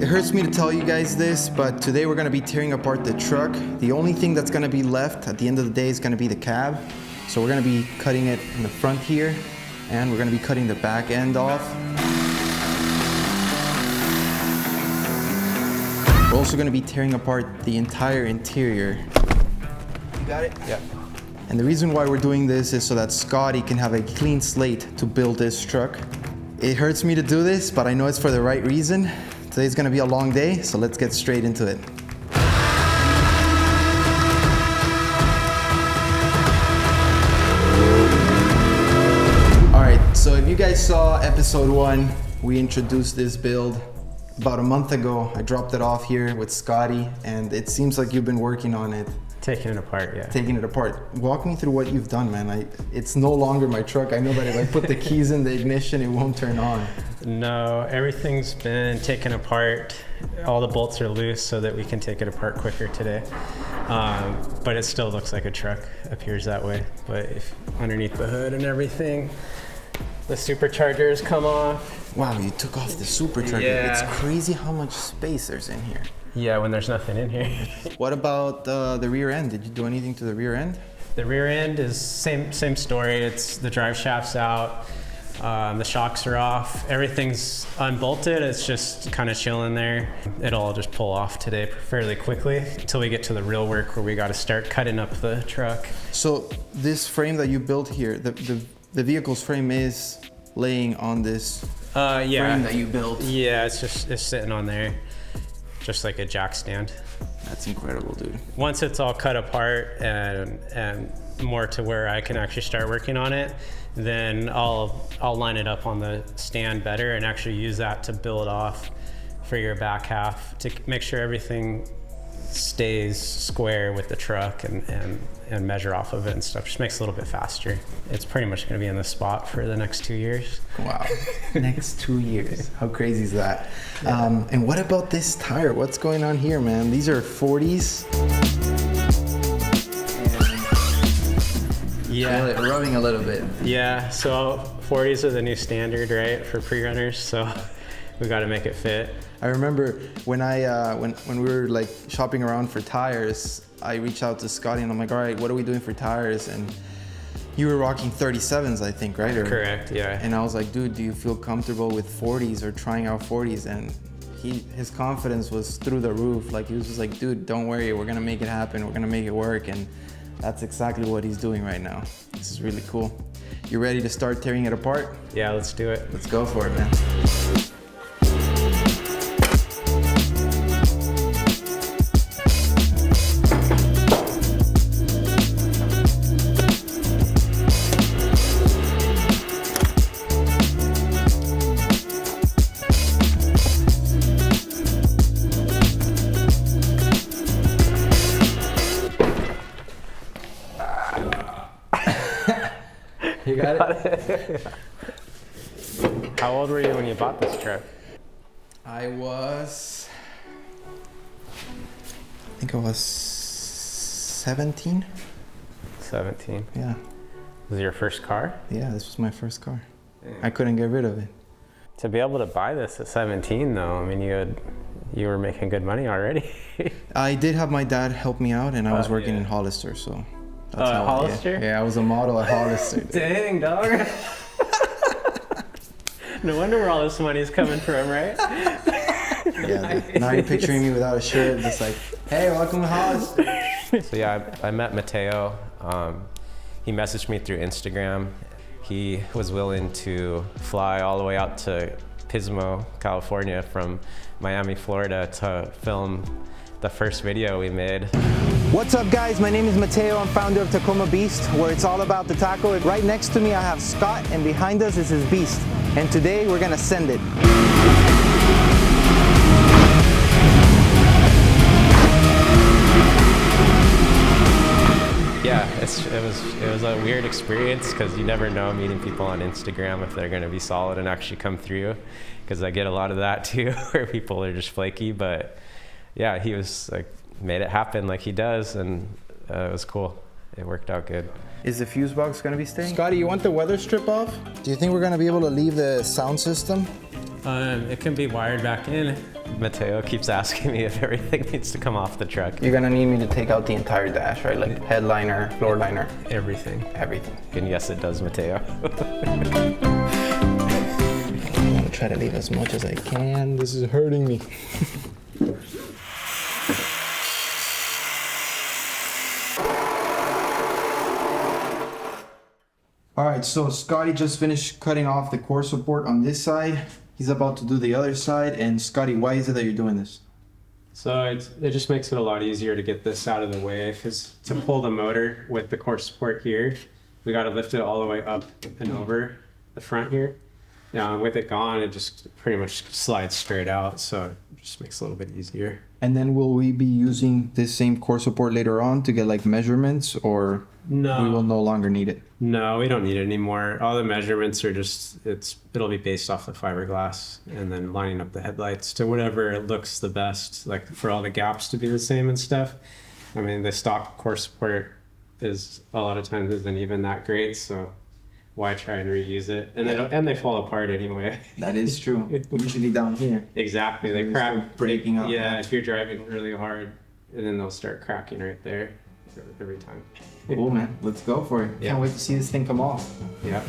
It hurts me to tell you guys this, but today we're gonna be tearing apart the truck. The only thing that's gonna be left at the end of the day is gonna be the cab. So we're gonna be cutting it in the front here, and we're gonna be cutting the back end off. We're also gonna be tearing apart the entire interior. You got it? Yeah. And the reason why we're doing this is so that Scotty can have a clean slate to build this truck. It hurts me to do this, but I know it's for the right reason. Today's gonna be a long day, so let's get straight into it. All right, so if you guys saw episode 1, we introduced this build about a month ago. I dropped it off here with Scotty, and it seems like you've been working on it. Taking it apart, yeah. Taking it apart. Walk me through what you've done, man. It's no longer my truck. I know that if I put the keys in the ignition, it won't turn on. No, everything's been taken apart. All the bolts are loose so that we can take it apart quicker today. But it still looks like a truck, appears that way. But if underneath the hood and everything, the superchargers come off. Wow, you took off the supercharger. Yeah. It's crazy how much space there's in here. Yeah, when there's nothing in here. What about the rear end? Did you do anything to the rear end? The rear end is same story. It's the drive shaft's out, the shocks are off, everything's unbolted. It's just kind of chilling there. It'll all just pull off today fairly quickly until we get to the real work where we got to start cutting up the truck. So this frame that you built here, the vehicle's frame is laying on this Yeah. frame that you built. Yeah, it's sitting on there, just like a jack stand. That's incredible, dude. Once it's all cut apart and more to where I can actually start working on it, then I'll line it up on the stand better and actually use that to build off for your back half to make sure everything stays square with the truck and measure off of it and stuff. Just makes it a little bit faster. It's pretty much going to be in the spot for the next 2 years. Wow. Next 2 years. How crazy is that? Yeah. And what about this tire? What's going on here, man? These are 40s. Yeah. Feel it rubbing a little bit. Yeah, so 40s are the new standard, right, for pre-runners, so we got to make it fit. I remember when we were like shopping around for tires, I reached out to Scotty and I'm like, all right, what are we doing for tires? And you were rocking 37s, I think, right? Correct, yeah. And I was like, dude, do you feel comfortable with 40s or trying out 40s? And his confidence was through the roof. Like, he was just like, dude, don't worry, we're gonna make it happen, we're gonna make it work. And that's exactly what he's doing right now. This is really cool. You ready to start tearing it apart? Yeah, let's do it. Let's go for it, man. You got it? How old were you when you bought this truck? I think I was 17. 17. Yeah. Was it your first car? Yeah, this was my first car. I couldn't get rid of it. To be able to buy this at 17 though, I mean, you were making good money already. I did have my dad help me out, and I was working in Hollister, so that's how. Hollister? Yeah, I was a model at Hollister. Dang, dog. No wonder where all this money is coming from, right? Yeah, now you're picturing me without a shirt, just like, hey, welcome to Hollister. So yeah, I met Mateo. He messaged me through Instagram. He was willing to fly all the way out to Pismo, California from Miami, Florida to film the first video we made. What's up, guys? My name is Mateo. I'm founder of Tacoma Beast, where it's all about the taco. Right next to me I have Scott, and behind us is his Beast. And today we're gonna send it. Yeah, it was a weird experience because you never know meeting people on Instagram if they're going to be solid and actually come through, because I get a lot of that too where people are just flaky. But yeah, he was like made it happen like he does, and it was cool. It worked out good. Is the fuse box gonna be staying? Scotty, you want the weather strip off? Do you think we're gonna be able to leave the sound system? It can be wired back in. Mateo keeps asking me if everything needs to come off the truck. You're gonna need me to take out the entire dash, right? Like headliner, floor liner, Everything. everything. And yes, it does, Mateo. I'm gonna try to leave as much as I can. This is hurting me. All right, so Scotty just finished cutting off the core support on this side. He's about to do the other side. And Scotty, why is it that you're doing this? So it just makes it a lot easier to get this out of the way, because to pull the motor with the core support here, we got to lift it all the way up and over the front here. Now with it gone, it just pretty much slides straight out, so it just makes it a little bit easier. And then will we be using this same core support later on to get like measurements, or No. we will no longer need it? No, we don't need it anymore. All the measurements are just, it'll be based off the fiberglass and then lining up the headlights to whatever looks the best, like for all the gaps to be the same and stuff. I mean, the stock core support is a lot of times isn't even that great, so why try and reuse it? And they fall apart anyway. That is true. Usually down here. Exactly, they start crack. breaking up. Yeah, if you're driving really hard, and then they'll start cracking right there every time. Cool, man. Let's go for it. Yeah. Can't wait to see this thing come off. Yeah.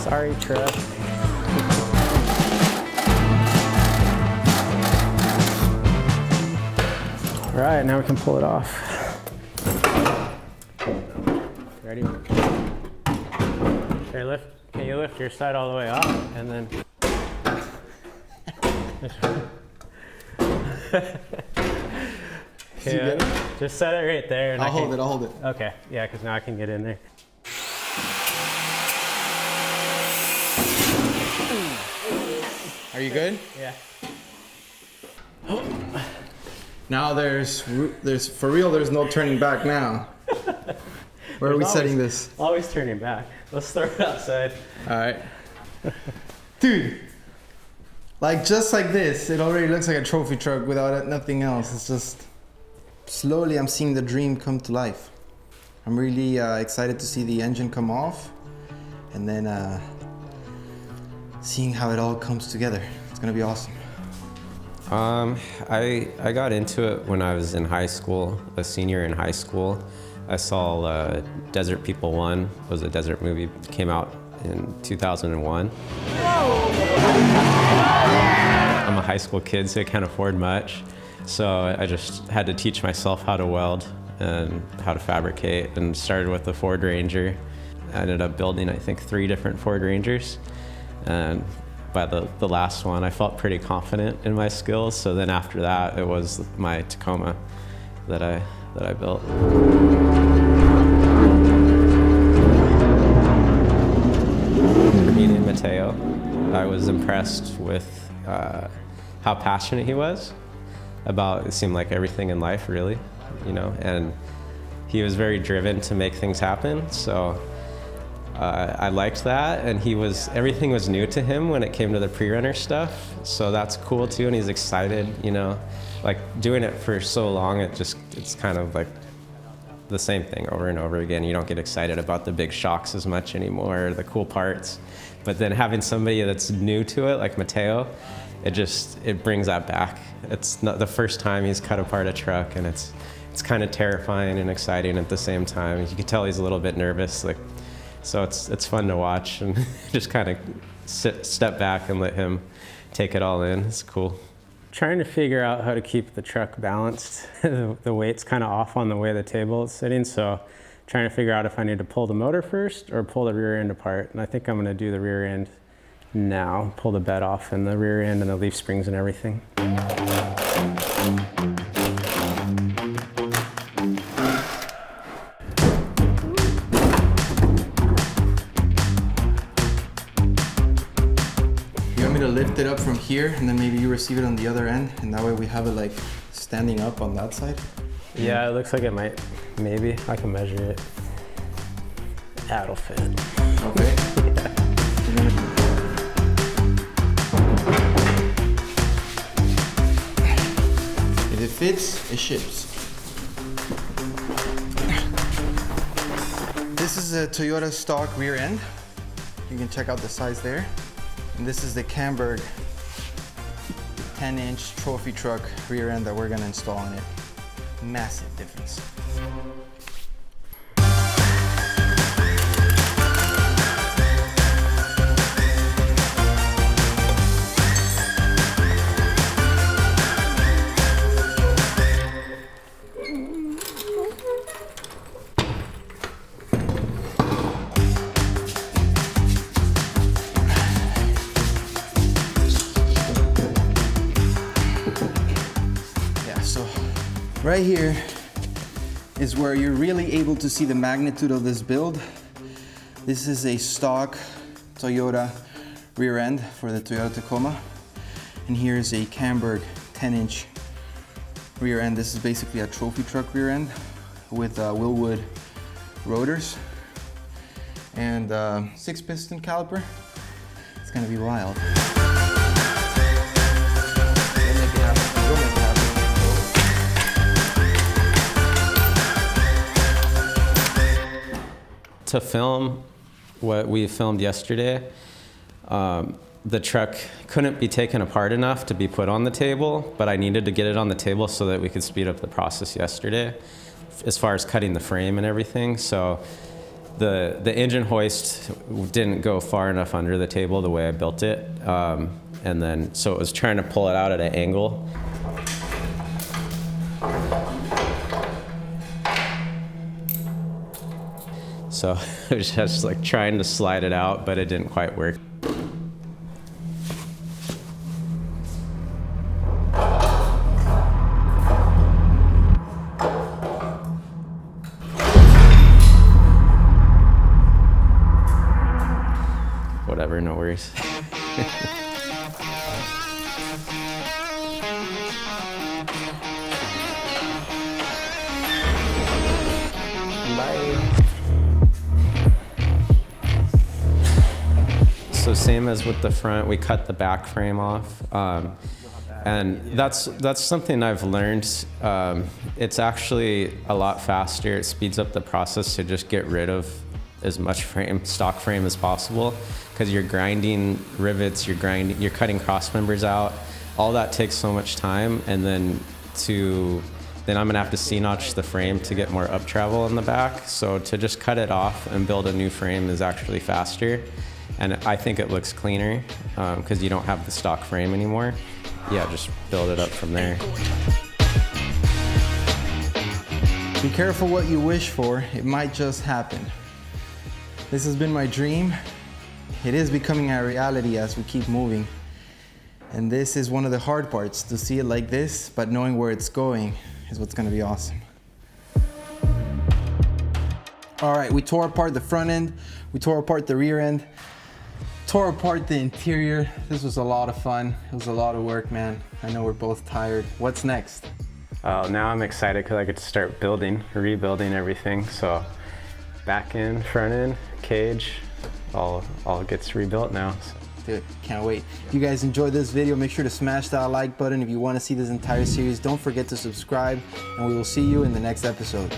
Sorry, truck. All right, now we can pull it off. Ready? Here, lift. Can you lift your side all the way up, and then? You get it? Just set it right there. And I'll hold it. Okay, yeah, because now I can get in there. Are you good? Yeah. Now there's for real, there's no turning back now. Where are we setting this? Always turning back. Let's throw it outside. All right. Dude, like just like this, it already looks like a trophy truck without it, nothing else. It's just, slowly I'm seeing the dream come to life. I'm really excited to see the engine come off and then seeing how it all comes together. It's gonna be awesome. I got into it when I was in high school, a senior in high school. I saw Desert People 1, was a desert movie, came out in 2001. I'm a high school kid, so I can't afford much. So I just had to teach myself how to weld and how to fabricate, and started with the Ford Ranger. I ended up building, I think, 3 different Ford Rangers. And by the last one, I felt pretty confident in my skills. So then after that, it was my Tacoma that I built. Meeting Mateo, I was impressed with how passionate he was about, it seemed like, everything in life, really, you know, and he was very driven to make things happen. So I liked that, and everything was new to him when it came to the pre-runner stuff, so that's cool too, and he's excited, you know, like doing it for so long, it's kind of like the same thing over and over again. You don't get excited about the big shocks as much anymore, or the cool parts, but then having somebody that's new to it, like Mateo, it brings that back. It's not the first time he's cut apart a truck, and it's kind of terrifying and exciting at the same time. You can tell he's a little bit nervous, like. So it's fun to watch and just kind of step back and let him take it all in. It's cool. Trying to figure out how to keep the truck balanced. The weight's kind of off on the way the table is sitting, so trying to figure out if I need to pull the motor first or pull the rear end apart. And I think I'm going to do the rear end now, pull the bed off and the rear end and the leaf springs and everything. Lift it up from here, and then maybe you receive it on the other end, and that way we have it like standing up on that side. Yeah, it looks like it might. Maybe I can measure it. That'll fit. Okay. Yeah. fits, it ships. This is a Toyota stock rear end. You can check out the size there. And this is the Camberg 10-inch trophy truck rear end that we're gonna install on it. Massive difference. Right here is where you're really able to see the magnitude of this build. This is a stock Toyota rear end for the Toyota Tacoma. And here's a Camberg 10-inch rear end. This is basically a trophy truck rear end with Willwood rotors and 6-piston caliper. It's gonna be wild. To film what we filmed yesterday, the truck couldn't be taken apart enough to be put on the table, but I needed to get it on the table so that we could speed up the process yesterday as far as cutting the frame and everything. So the engine hoist didn't go far enough under the table the way I built it. And then, so it was trying to pull it out at an angle. So I was just like trying to slide it out, but it didn't quite work. Whatever, no worries. Bye. So same as with the front, we cut the back frame off. And that's something I've learned. It's actually a lot faster. It speeds up the process to just get rid of as much stock frame as possible, because you're grinding rivets, you're cutting cross members out. All that takes so much time, and then I'm gonna have to C-notch the frame to get more up travel in the back. So to just cut it off and build a new frame is actually faster. And I think it looks cleaner because you don't have the stock frame anymore. Yeah, just build it up from there. Be careful what you wish for. It might just happen. This has been my dream. It is becoming a reality as we keep moving. And this is one of the hard parts, to see it like this, but knowing where it's going is what's gonna be awesome. All right, we tore apart the front end, we tore apart the rear end, tore apart the interior. This was a lot of fun. It was a lot of work, man. I know we're both tired. What's next? Now I'm excited because I get to start rebuilding everything. So back end, front end, cage, all gets rebuilt now. So. Dude, can't wait. If you guys enjoyed this video, make sure to smash that like button. If you want to see this entire series, don't forget to subscribe, and we will see you in the next episode.